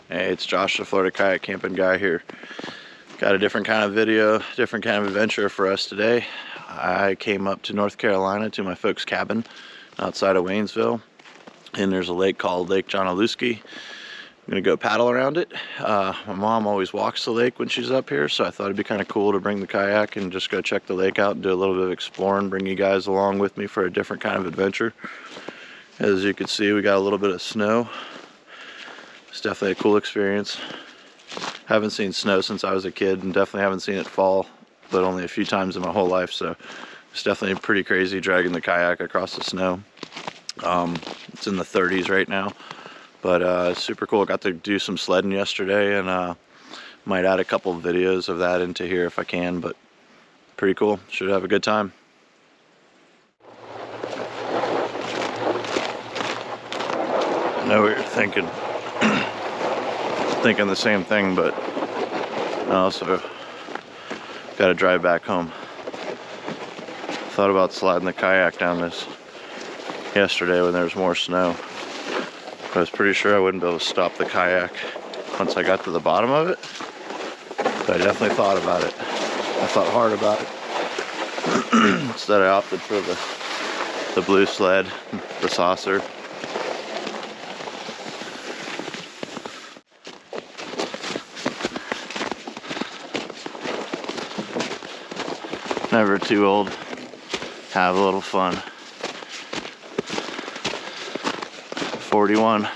Hey, it's Josh, the Florida Kayak Camping Guy here. Got a different kind of video, different kind of adventure for us today. I came up to North Carolina to my folks' cabin outside of Waynesville, and there's a lake called Lake Junaluska. I'm gonna go paddle around it. My mom always walks the lake when she's up here, so I thought it'd be kind of cool to bring the kayak and just go check the lake out and do a little bit of exploring, bring you guys along with me for a different kind of adventure. As you can see, we got a little bit of snow. It's definitely a cool experience. Haven't seen snow since I was a kid, and definitely haven't seen it fall, but only a few times in my whole life, so it's definitely pretty crazy dragging the kayak across the snow. It's in the 30s right now, but super cool. Got to do some sledding yesterday, and might add a couple of videos of that into here if I can, but pretty cool. Should have a good time. I know what you're thinking. Thinking the same thing, but I also got to drive back home. Thought about sliding the kayak down this yesterday when there was more snow. I was pretty sure I wouldn't be able to stop the kayak once I got to the bottom of it, but I definitely thought about it. I thought hard about it. Instead I opted for the blue sled, the saucer. Never too old. Have a little fun. 41.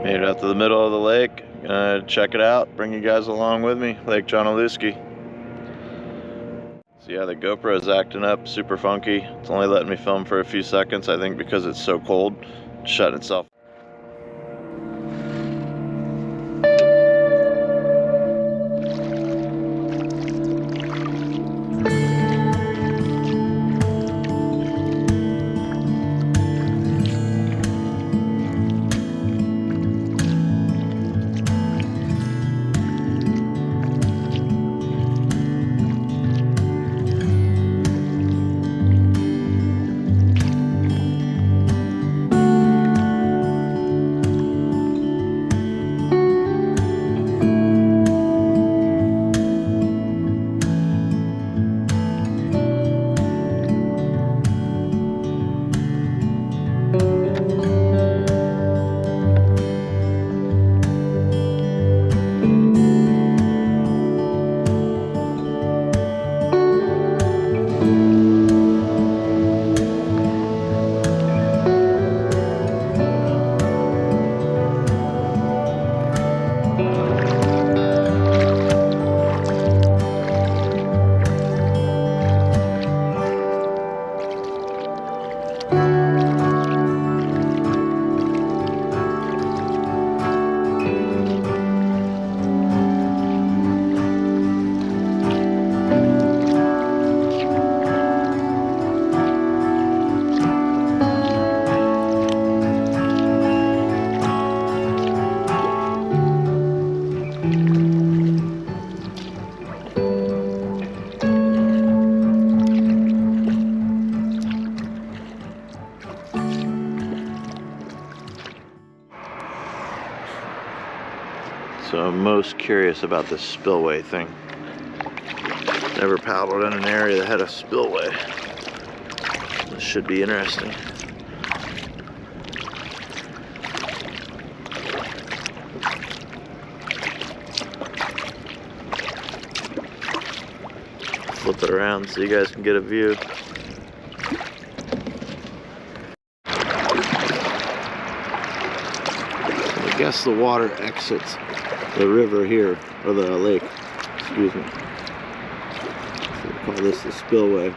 Made it out to the middle of the lake. Gonna check it out, bring you guys along with me. Lake Junaluska. So Yeah, the GoPro is acting up super funky. It's only letting me film for a few seconds, I think because it's so cold. It's shutting itself. So I'm most curious about this spillway thing. Never paddled in an area that had a spillway. This should be interesting. Flip it around so you guys can get a view. I guess the water exits the river here, or the lake, excuse me. So we call this the spillway.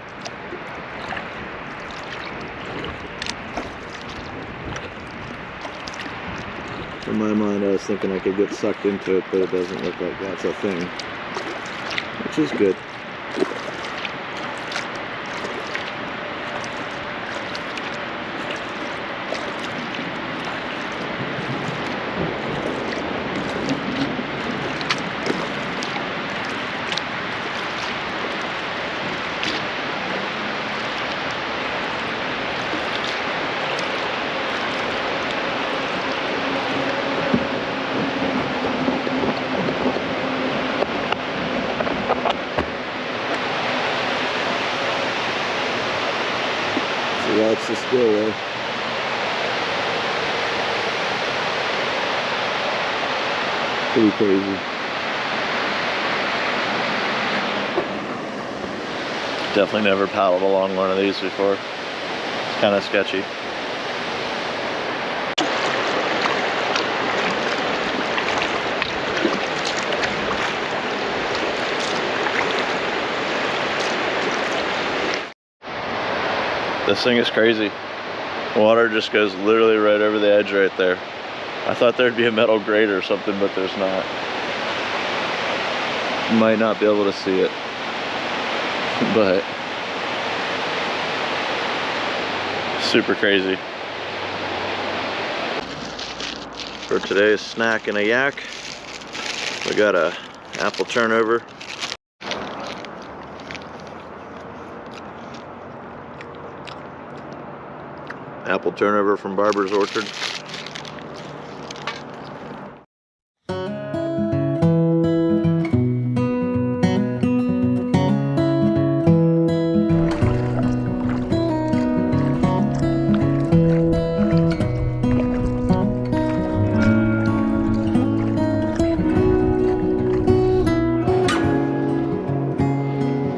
In my mind, I was thinking I could get sucked into it, but it doesn't look like that's a thing, which is good. That's the spillway. Pretty crazy. Definitely never paddled along one of these before. It's kind of sketchy. This thing is crazy. Water just goes literally right over the edge right there. I thought there'd be a metal grate or something, but there's not. You might not be able to see it, but super crazy. For today's snack and a yak, we got a apple turnover. Apple turnover from Barber's Orchard.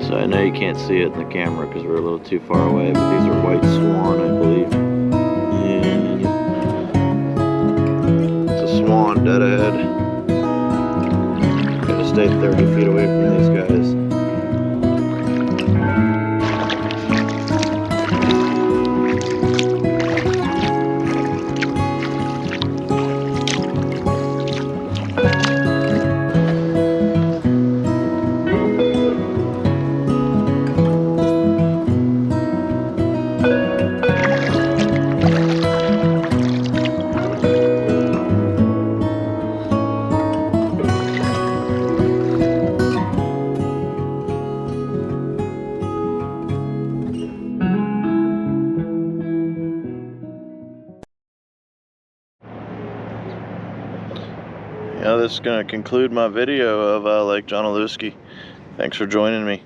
So I know you can't see it in the camera because we're a little too far away, but these are white swan, I believe. Swan dead ahead. Gotta stay 30 feet away from these guys. this is going to conclude my video of Lake Junaluska. Thanks for joining me.